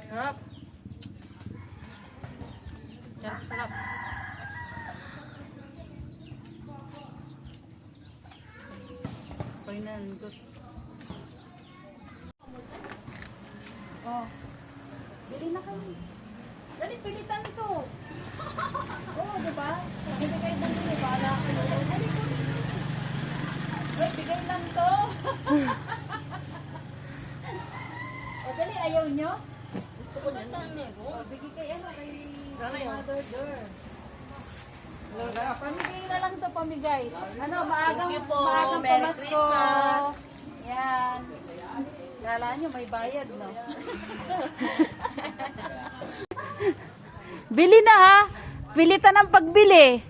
Sarap. Sarap, sarap. Okay na, good. Oh. Bili na kayo. Dali, pilitan ito. Oo, diba? Bili kayo ng bili. Bahala ko. Dali ko. Wait, bigay lang to. O, dali, ayaw nyo? Gusto ko yan. O, bigay kayo. Ano, kay Mother Door. Pamigay na lang to, pamigay. Ano, maagang pamasko. Yan. Kala nyo, may bayad, no? Bili na ha. Pilitan ang pagbili.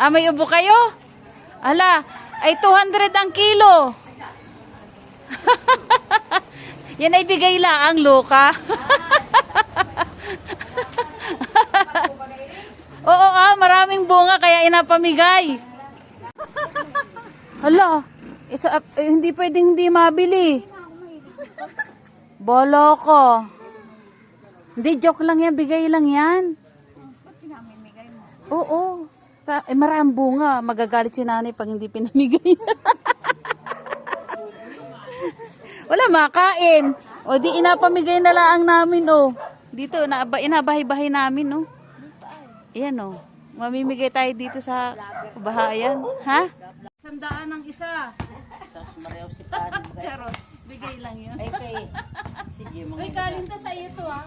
May ubo kayo? Ala, ay 200 ang kilo. Yan ay bigay lang ang loka. Oo maraming bunga kaya inapamigay. Hala, hindi pwedeng hindi mabili. Bolo ko. Hindi, joke lang yan. Bigay lang yan. Ba't pinamimigay mo? Oo. Maraming bunga. Magagalit si nanay pag hindi pinamigay. Wala, makain. O di inapamigay na lang namin, oh. Dito, inabahay-bahay namin, oh. Ayan, oh. Mamimigay tayo dito sa bahayan. Ha? 100 ang isa. Mariaw si Pan. Charot. Bigay lang yun. Ay, kay... Sige, mga... Uy, galing ka sa iyo to, ha?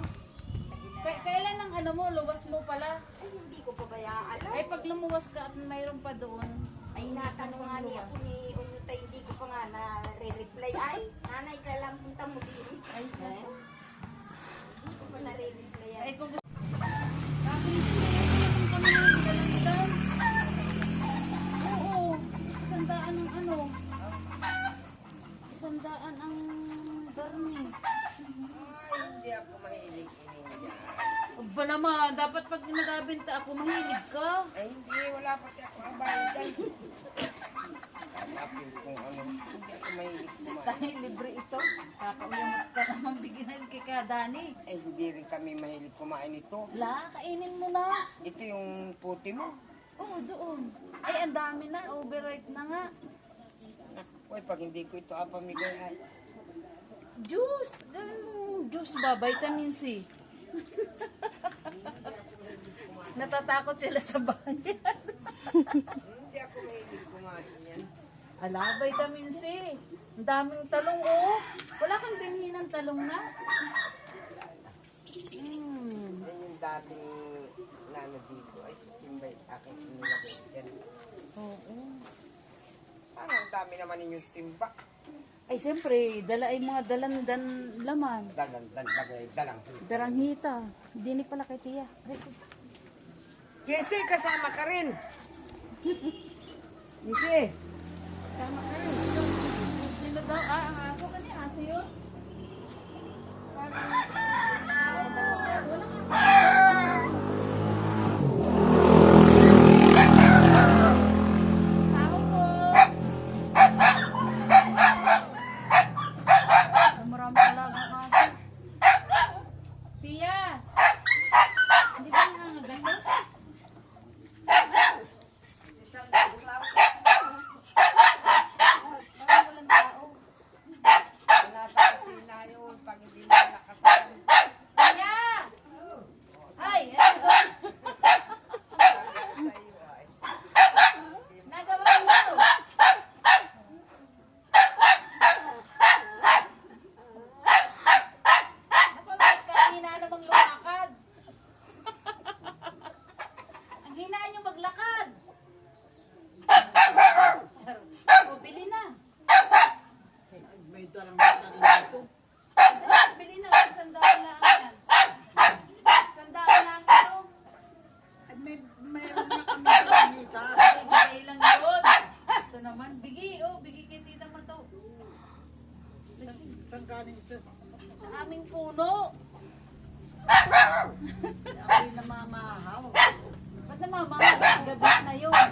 Kailan ang ano mo, luwas mo pala? Ay, hindi ko pa ba alam? Ay, pag lumuwas ka at mayroon pa doon. Ay, natanong nga niya ako ni Unutay, hindi ko pa nga na-reply. Ay, nanay, kailan punta mo din? Ay, hindi ko pa na-reply. Ay, kung gusto. Bakit hindi kami nang Oo, 100 ang ano. 100 ang garni. Ay, hindi ako mahilig inindihan. Aba naman, dapat pag nagabenta ako, mahilig ka. Ay, hindi. Wala pati ako abay dyan. Kapapin kung ano. Hindi ako mahilig kumain. Dahil libre ito, kakauyamot ka naman bigyan kay Kadani. Eh, hindi rin kami mahilig kumain ito. La, kainin mo na. Ito yung puti mo. Oo, doon. Ay, ang dami na. Overripe na nga. Uy, pag hindi ko ito apamigay ay... Juice. Gawin mo juice ba? Vitamin C. Natatakot sila sa bayan. Hindi ako mahilig kumain yan. Ala, vitamin C. Ang daming talong, oh. Wala kang binhi ng talong na? Yan yung dating nano dito. Ay, timbay aking inilagay yan. Oo. Ano, ang dami naman ninyong timba. Ay, siyempre, ay mga dalan laman. Dalang. Daranghita. Hindi ni pala kay Tia. Jesse, kasama ka rin. Jesse, kasama ka rin. Sino daw? Ang aso ka niya. Aso yun? Tao po. Marami talagang aso. Tia! Hindi ba nangangagat? Walang tao. Nasa kusina yun, pag hindi mo nakasan. Tia! Ay! Nagawa mo! Napamit ka, hina namang lumakad. Ang hinaan niyo maglakad. O, bili na. May darang bata dito. Bili na, sandaan lang yan. Sandaan lang ito. Mayroon na kami dito. Bigay lang yun. Ito naman, bigay. Oh, bigay kay tita mo to. Saan galing ito? Sa aming puno. Ako'y namamahaw. Ba't namamahal? Gabi na yun.